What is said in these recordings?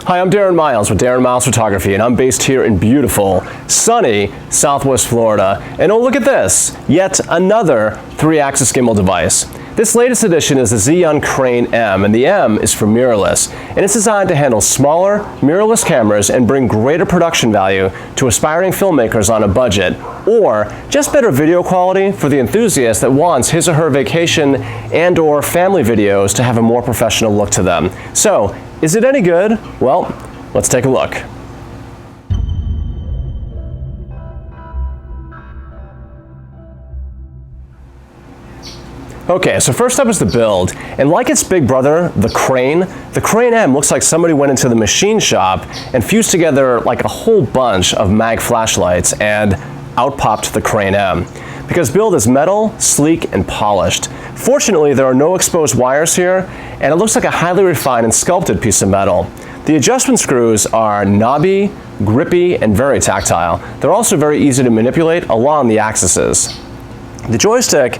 Hi, I'm Darren Miles with Darren Miles Photography, and I'm based here in beautiful, sunny Southwest Florida. And oh, look at this, yet another 3-axis gimbal device. This latest edition is the Zhiyun Crane M, and the M is for mirrorless, and it's designed to handle smaller, mirrorless cameras and bring greater production value to aspiring filmmakers on a budget, or just better video quality for the enthusiast that wants his or her vacation and/or family videos to have a more professional look to them. So, is it any good? Well, let's take a look. Okay, so first up is the build, and like its big brother, the Crane M looks like somebody went into the machine shop and fused together like a whole bunch of mag flashlights and out popped the Crane M. Because build is metal, sleek, and polished. Fortunately, there are no exposed wires here, and it looks like a highly refined and sculpted piece of metal. The adjustment screws are knobby, grippy, and very tactile. They're also very easy to manipulate along the axes. The joystick,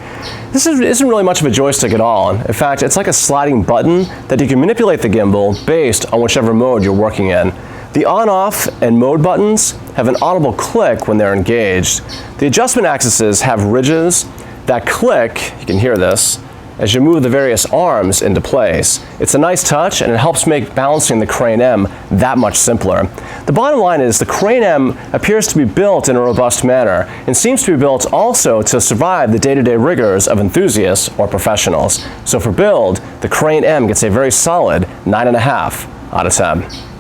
this isn't really much of a joystick at all. In fact, it's like a sliding button that you can manipulate the gimbal based on whichever mode you're working in. The on-off and mode buttons have an audible click when they're engaged. The adjustment axes have ridges that click, you can hear this, as you move the various arms into place. It's a nice touch, and it helps make balancing the Crane M that much simpler. The bottom line is the Crane M appears to be built in a robust manner and seems to be built also to survive the day-to-day rigors of enthusiasts or professionals. So for build, the Crane M gets a very solid 9.5 out of 10.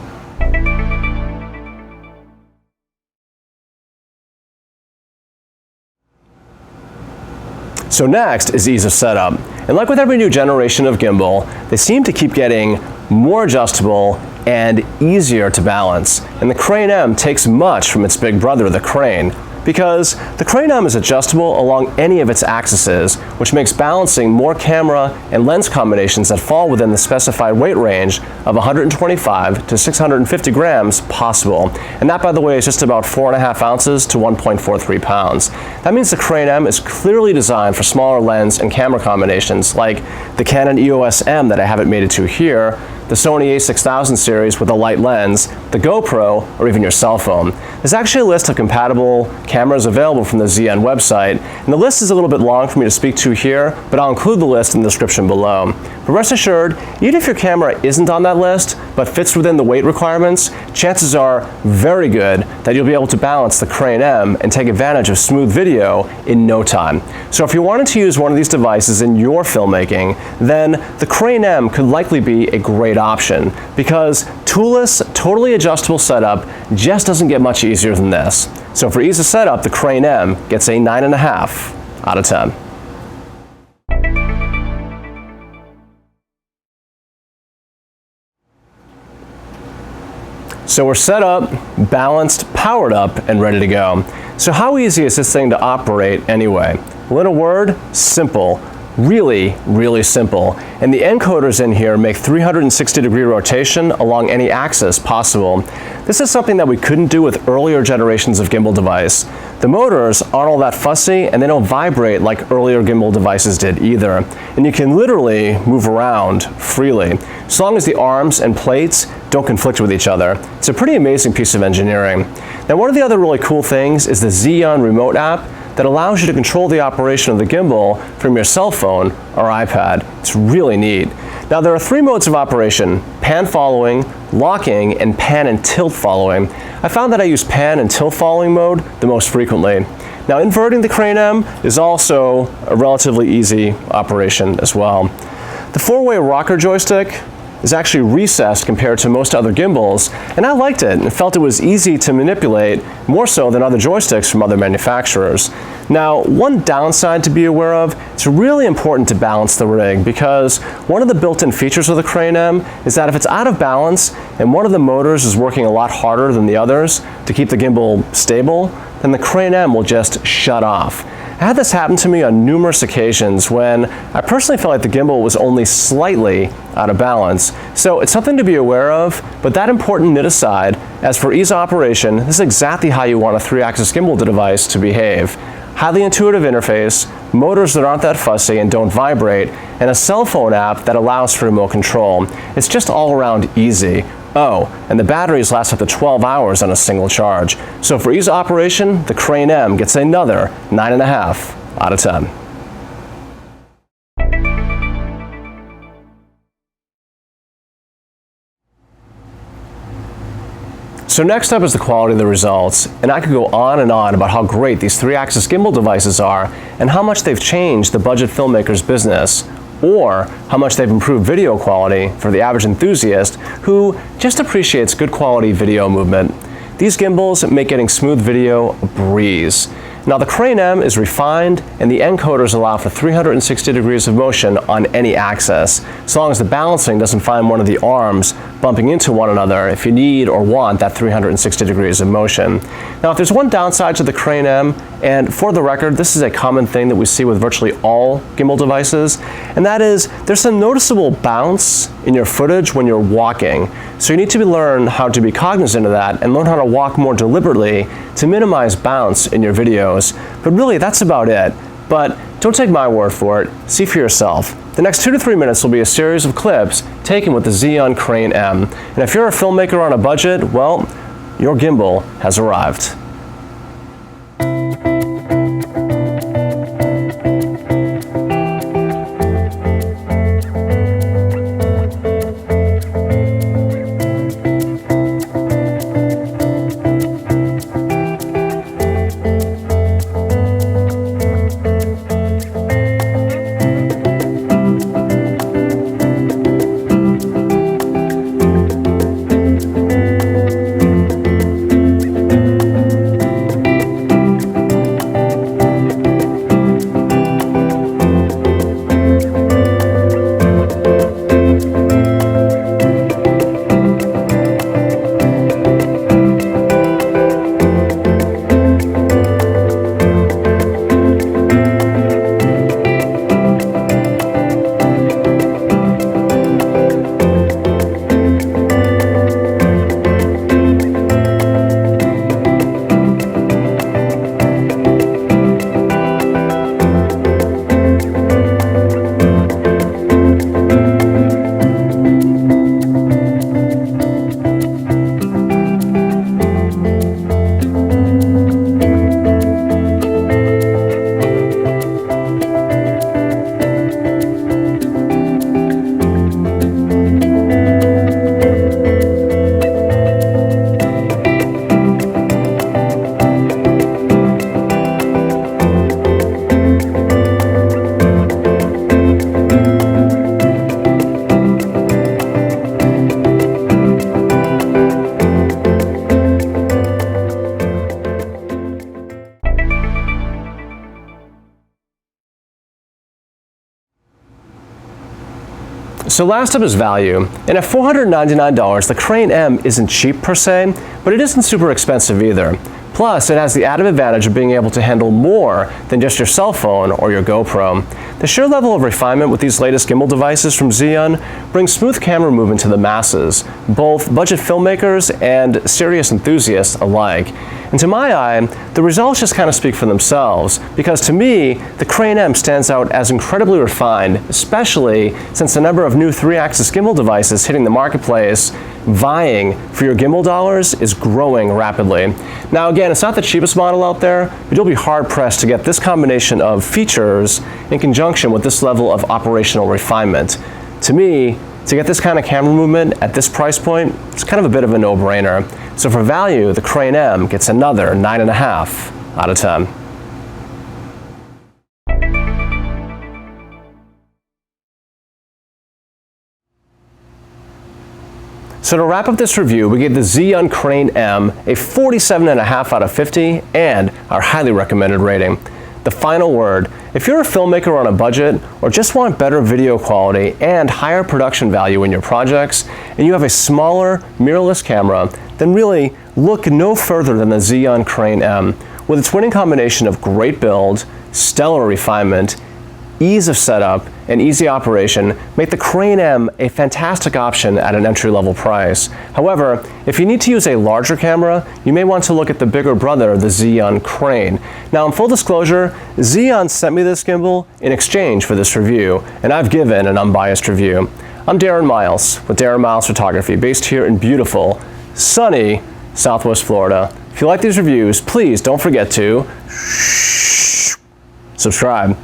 So next is ease of setup. And like with every new generation of gimbal, they seem to keep getting more adjustable and easier to balance. And the Crane M takes much from its big brother, the Crane, because the Crane M is adjustable along any of its axes, which makes balancing more camera and lens combinations that fall within the specified weight range of 125 to 650 grams possible. And that, by the way, is just about 4.5 ounces to 1.43 pounds. That means the Crane M is clearly designed for smaller lens and camera combinations like the Canon EOS M that I have it mated to here, the Sony a6000 series with a light lens, the GoPro, or even your cell phone. There's actually a list of compatible cameras available from the Zhiyun website, and the list is a little bit long for me to speak to here, but I'll include the list in the description below. But rest assured, even if your camera isn't on that list, but fits within the weight requirements, chances are very good that you'll be able to balance the Crane M and take advantage of smooth video in no time. So if you wanted to use one of these devices in your filmmaking, then the Crane M could likely be a great option, because toolless, totally adjustable setup just doesn't get much easier than this. So for ease of setup, the Crane M gets a 9.5 out of 10. So we're set up, balanced, powered up, and ready to go. So how easy is this thing to operate anyway? Well, in a word, simple. Really, really simple. And the encoders in here make 360-degree rotation along any axis possible. This is something that we couldn't do with earlier generations of gimbal device. The motors aren't all that fussy, and they don't vibrate like earlier gimbal devices did either. And you can literally move around freely, as long as the arms and plates don't conflict with each other. It's a pretty amazing piece of engineering. Now, one of the other really cool things is the Zhiyun remote app that allows you to control the operation of the gimbal from your cell phone or iPad. It's really neat. Now, there are 3 modes of operation: pan following, locking, and pan and tilt following. I found that I use pan and tilt following mode the most frequently. Now, inverting the Crane M is also a relatively easy operation as well. The 4-way rocker joystick is actually recessed compared to most other gimbals, and I liked it and felt it was easy to manipulate, more so than other joysticks from other manufacturers. Now, one downside to be aware of, it's really important to balance the rig, because one of the built-in features of the Crane M is that if it's out of balance and one of the motors is working a lot harder than the others to keep the gimbal stable, then the Crane M will just shut off. I had this happen to me on numerous occasions when I personally felt like the gimbal was only slightly out of balance. So it's something to be aware of, but that important nit aside, as for ease of operation, this is exactly how you want a 3-axis gimbal device to behave. Highly intuitive interface, motors that aren't that fussy and don't vibrate, and a cell phone app that allows for remote control. It's just all around easy. Oh, and the batteries last up to 12 hours on a single charge. So for ease of operation, the Crane M gets another 9.5 out of 10. So next up is the quality of the results, and I could go on and on about how great these 3-axis gimbal devices are and how much they've changed the budget filmmaker's business, or how much they've improved video quality for the average enthusiast who just appreciates good quality video movement. These gimbals make getting smooth video a breeze. Now the Crane M is refined, and the encoders allow for 360 degrees of motion on any axis, so long as the balancing doesn't find one of the arms bumping into one another if you need or want that 360 degrees of motion. Now if there's one downside to the Crane M, and for the record, this is a common thing that we see with virtually all gimbal devices, and that is there's some noticeable bounce in your footage when you're walking. So you need to learn how to be cognizant of that and learn how to walk more deliberately to minimize bounce in your videos. But really, that's about it. But don't take my word for it. See for yourself. The next 2 to 3 minutes will be a series of clips taken with the Zhiyun Crane M. And if you're a filmmaker on a budget, well, your gimbal has arrived. So last up is value, and at $499, the Crane M isn't cheap per se, but it isn't super expensive either. Plus, it has the added advantage of being able to handle more than just your cell phone or your GoPro. The sheer level of refinement with these latest gimbal devices from Zhiyun brings smooth camera movement to the masses, both budget filmmakers and serious enthusiasts alike. And to my eye, the results just kind of speak for themselves, because to me, the Crane M stands out as incredibly refined, especially since the number of new 3-axis gimbal devices hitting the marketplace, vying for your gimbal dollars, is growing rapidly. Now again, it's not the cheapest model out there, but you'll be hard-pressed to get this combination of features in conjunction with this level of operational refinement. To me, to get this kind of camera movement at this price point, it's kind of a bit of a no-brainer. So for value, the Crane M gets another 9.5 out of 10. So to wrap up this review, we gave the Zhiyun Crane M a 47.5 out of 50 and our highly recommended rating. The final word: if you're a filmmaker on a budget or just want better video quality and higher production value in your projects, and you have a smaller mirrorless camera, then really look no further than the Zhiyun Crane M. With its winning combination of great build, stellar refinement, ease of setup, and easy operation make the Crane M a fantastic option at an entry-level price. However, if you need to use a larger camera, you may want to look at the bigger brother, the Zhiyun Crane. Now, in full disclosure, Zhiyun sent me this gimbal in exchange for this review, and I've given an unbiased review. I'm Darren Miles with Darren Miles Photography, based here in beautiful, sunny Southwest Florida. If you like these reviews, please don't forget to subscribe.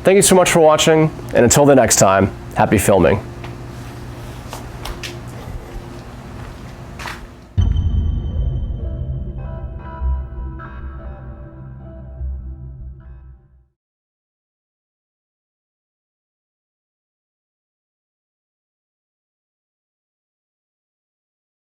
Thank you so much for watching, and until the next time, happy filming.